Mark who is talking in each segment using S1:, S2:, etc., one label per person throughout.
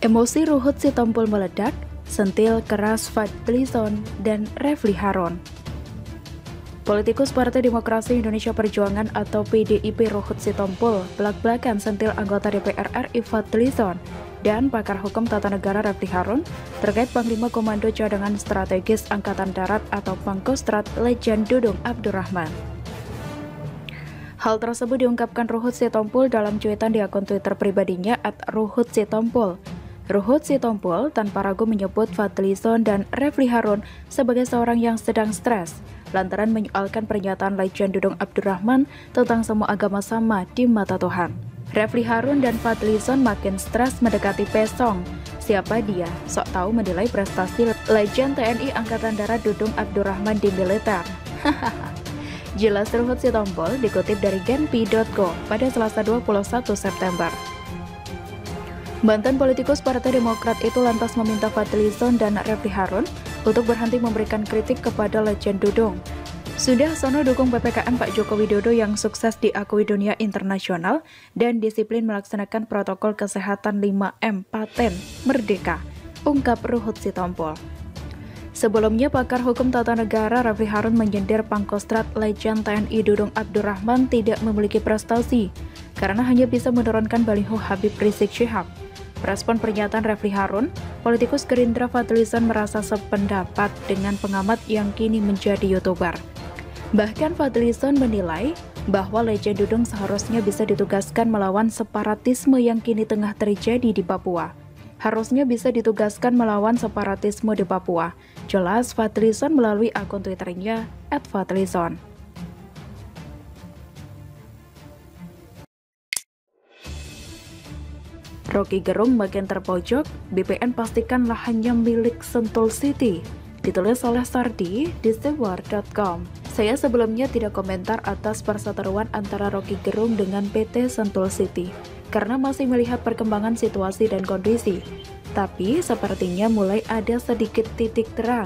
S1: Emosi Ruhut Sitompul meledak, sentil keras Fadlizon dan Refly Harun. Politikus Partai Demokrasi Indonesia Perjuangan atau PDIP Ruhut Sitompul belak-belakan sentil anggota DPR RI Fadlizon dan pakar hukum tata negara Refly Harun terkait Panglima Komando Cadangan Strategis Angkatan Darat atau Pangkostrat Letjen Dudung Abdurrahman. Hal tersebut diungkapkan Ruhut Sitompul dalam cuitan di akun Twitter pribadinya @ruhutsitompul. Ruhut Sitompul tanpa ragu menyebut Fadlizon dan Refly Harun sebagai seorang yang sedang stres lantaran menyoalkan pernyataan Letjen Dudung Abdurrahman tentang semua agama sama di mata Tuhan. Refly Harun dan Fadlizon makin stres mendekati Pesong. Siapa dia? Sok tahu menilai prestasi Letjen TNI Angkatan Darat Dudung Abdurrahman di militer. Jelas Ruhut Sitompul dikutip dari genpi.co pada Selasa 21 September. Mantan politikus Partai Demokrat itu lantas meminta Fadlizon dan Refly Harun untuk berhenti memberikan kritik kepada Letjen Dudung. Sudah sono dukung PPKM Pak Joko Widodo yang sukses diakui dunia internasional dan disiplin melaksanakan protokol kesehatan 5M paten merdeka, ungkap Ruhut Sitompul. Sebelumnya, pakar hukum tata negara Refly Harun menyindir Pangkostrat Letjen TNI Dudung Abdurrahman tidak memiliki prestasi karena hanya bisa menurunkan baliho Habib Rizik Syihab. Respon pernyataan Refly Harun, politikus Gerindra Fadlizon merasa sependapat dengan pengamat yang kini menjadi YouTuber. Bahkan Fadlizon menilai bahwa Letjen Dudung seharusnya bisa ditugaskan melawan separatisme yang kini tengah terjadi di Papua. Harusnya bisa ditugaskan melawan separatisme di Papua. Jelas Fadlizon melalui akun Twitternya @Fadlizon. Rocky Gerung makin terpojok, BPN pastikan lahannya milik Sentul City. Ditulis oleh Sardi di thewar.com. Saya sebelumnya tidak komentar atas perseteruan antara Rocky Gerung dengan PT Sentul City, karena masih melihat perkembangan situasi dan kondisi. Tapi sepertinya mulai ada sedikit titik terang.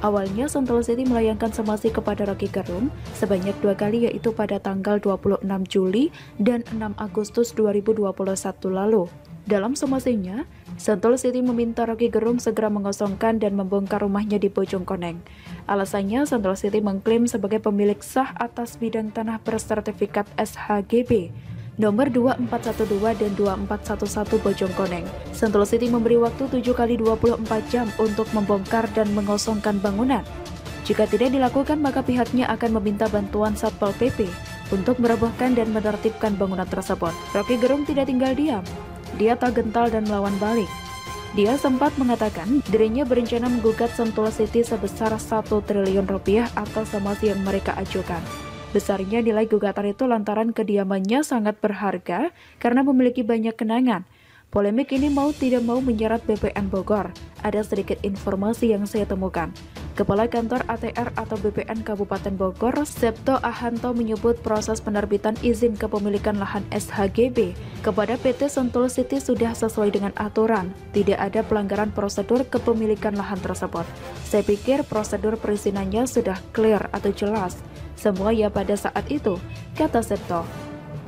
S1: Awalnya Sentul City melayangkan somasi kepada Rocky Gerung sebanyak 2 kali, yaitu pada tanggal 26 Juli dan 6 Agustus 2021 lalu. Dalam somasinya, Sentul City meminta Rocky Gerung segera mengosongkan dan membongkar rumahnya di Bojongkoneng. Alasannya, Sentul City mengklaim sebagai pemilik sah atas bidang tanah bersertifikat SHGB nomor 2412 dan 2411 Bojongkoneng. Sentul City memberi waktu 7 kali 24 jam untuk membongkar dan mengosongkan bangunan. Jika tidak dilakukan, maka pihaknya akan meminta bantuan Satpol PP untuk merobohkan dan menertibkan bangunan tersebut. Rocky Gerung tidak tinggal diam. Dia tak gental dan melawan balik. Dia sempat mengatakan dirinya berencana menggugat Sentul City sebesar 1 triliun rupiah atas somasi yang mereka ajukan. Besarnya nilai gugatan itu lantaran kediamannya sangat berharga karena memiliki banyak kenangan. Polemik ini mau tidak mau menyeret BPN Bogor. Ada sedikit informasi yang saya temukan. Kepala Kantor ATR atau BPN Kabupaten Bogor, Septo Ahanto menyebut proses penerbitan izin kepemilikan lahan SHGB kepada PT Sentul City sudah sesuai dengan aturan. Tidak ada pelanggaran prosedur kepemilikan lahan tersebut. Saya pikir prosedur perizinannya sudah clear atau jelas. Semua ya pada saat itu, kata Septo.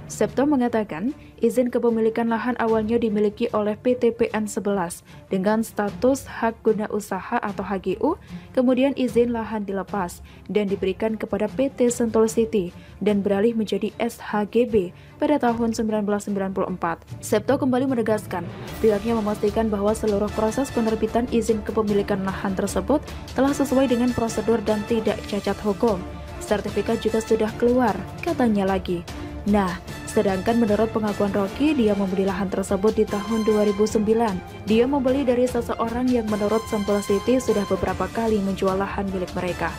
S1: Septo mengatakan, izin kepemilikan lahan awalnya dimiliki oleh PT PN 11 dengan status hak guna usaha atau HGU, kemudian izin lahan dilepas dan diberikan kepada PT Sentul City dan beralih menjadi SHGB pada tahun 1994. Septo kembali menegaskan, pihaknya memastikan bahwa seluruh proses penerbitan izin kepemilikan lahan tersebut telah sesuai dengan prosedur dan tidak cacat hukum. Sertifikat juga sudah keluar, katanya lagi. Nah, sedangkan menurut pengakuan Rocky, dia membeli lahan tersebut di tahun 2009. Dia membeli dari seseorang yang menurut Sentul City sudah beberapa kali menjual lahan milik mereka.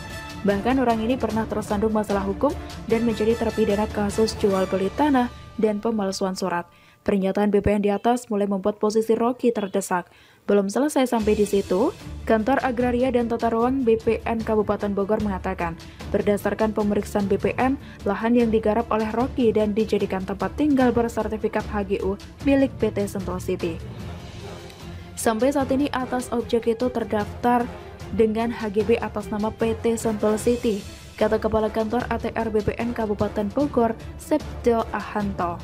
S1: Bahkan orang ini pernah tersandung masalah hukum dan menjadi terpidana kasus jual beli tanah dan pemalsuan surat. Pernyataan BPN di atas mulai membuat posisi Rocky terdesak. Belum selesai sampai di situ, Kantor Agraria dan Tata Ruang BPN Kabupaten Bogor mengatakan, berdasarkan pemeriksaan BPN, lahan yang digarap oleh Rocky dan dijadikan tempat tinggal bersertifikat HGU milik PT Sentul City. Sampai saat ini atas objek itu terdaftar dengan HGB atas nama PT Sentul City, kata Kepala Kantor ATR BPN Kabupaten Bogor, Septo Ahanto.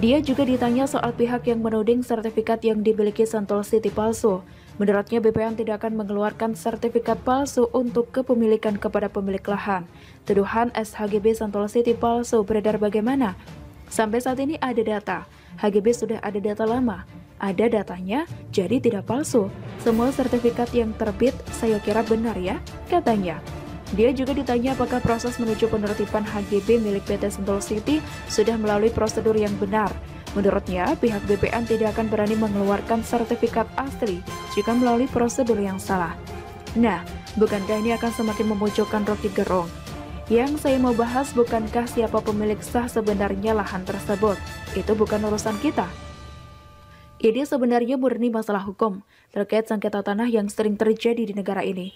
S1: Dia juga ditanya soal pihak yang menuding sertifikat yang dimiliki Sentul City palsu. Menurutnya BPN tidak akan mengeluarkan sertifikat palsu untuk kepemilikan kepada pemilik lahan. Tuduhan SHGB Sentul City palsu beredar bagaimana? Sampai saat ini ada data. HGB sudah ada data lama. Ada datanya, jadi tidak palsu. Semua sertifikat yang terbit saya kira benar ya, katanya. Dia juga ditanya apakah proses menuju penertiban HGB milik PT Sentul City sudah melalui prosedur yang benar. Menurutnya, pihak BPN tidak akan berani mengeluarkan sertifikat asli jika melalui prosedur yang salah. Nah, bukankah ini akan semakin memunculkan Rocky Gerung? Yang saya mau bahas bukankah siapa pemilik sah sebenarnya lahan tersebut? Itu bukan urusan kita. Ini sebenarnya murni masalah hukum terkait sengketa tanah yang sering terjadi di negara ini.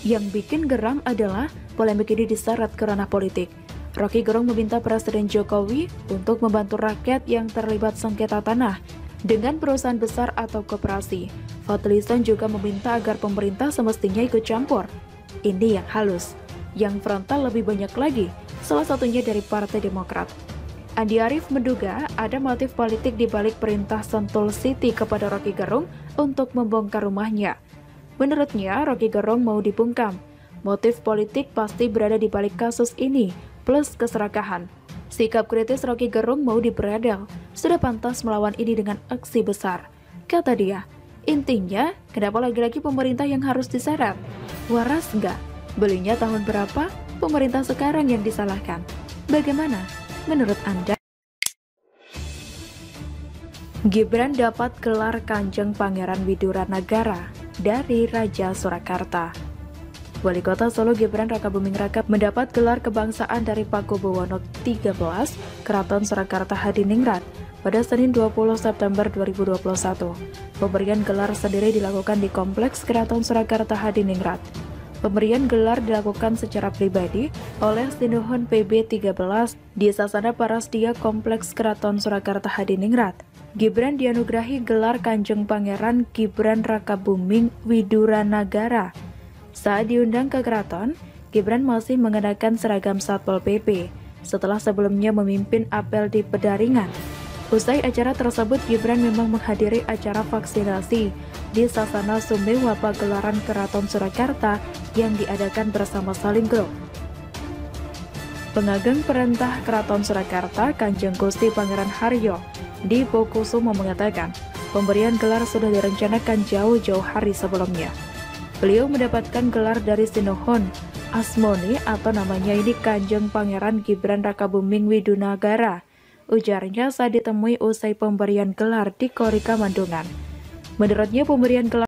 S1: Yang bikin geram adalah polemik ini diseret ke ranah politik. Rocky Gerung meminta Presiden Jokowi untuk membantu rakyat yang terlibat sengketa tanah dengan perusahaan besar atau koperasi. Fadlizon juga meminta agar pemerintah semestinya ikut campur. Ini yang halus. Yang frontal lebih banyak lagi, salah satunya dari Partai Demokrat. Andi Arief menduga ada motif politik di balik perintah Sentul City kepada Rocky Gerung untuk membongkar rumahnya. Menurutnya, Rocky Gerung mau dibungkam. Motif politik pasti berada di balik kasus ini, plus keserakahan. Sikap kritis Rocky Gerung mau diberedel, sudah pantas melawan ini dengan aksi besar. Kata dia, intinya, kenapa lagi-lagi pemerintah yang harus diseret? Waras nggak? Belinya tahun berapa? Pemerintah sekarang yang disalahkan. Bagaimana menurut Anda? Gibran dapat gelar Kanjeng Pangeran Widuranagara dari Raja Surakarta. Wali Kota Solo Gibran Rakabuming Raka mendapat gelar kebangsaan dari Pakubuwono XIII Keraton Surakarta Hadiningrat pada Senin 20 September 2021. Pemberian gelar sendiri dilakukan di Kompleks Keraton Surakarta Hadiningrat. Pemberian gelar dilakukan secara pribadi oleh Sinuhun PB 13 di Sasana Parasdia Kompleks Keraton Surakarta Hadiningrat. Gibran dianugerahi gelar Kanjeng Pangeran Gibran Rakabuming Widuranagara. Saat diundang ke keraton, Gibran masih mengenakan seragam Satpol PP setelah sebelumnya memimpin apel di Pedaringan. Usai acara tersebut, Gibran memang menghadiri acara vaksinasi di Sasana Sumewa Pagelaran Keraton Surakarta yang diadakan bersama Salim Group. Pengageng Perintah Keraton Surakarta, Kanjeng Gusti Pangeran Haryo di Pokusumo mengatakan, pemberian gelar sudah direncanakan jauh-jauh hari sebelumnya. Beliau mendapatkan gelar dari Sinuhun Asmoni atau namanya ini Kanjeng Pangeran Gibran Rakabuming Widuranagara, ujarnya saat ditemui usai pemberian gelar di Korika Mandungan. Menurutnya pemberian gelar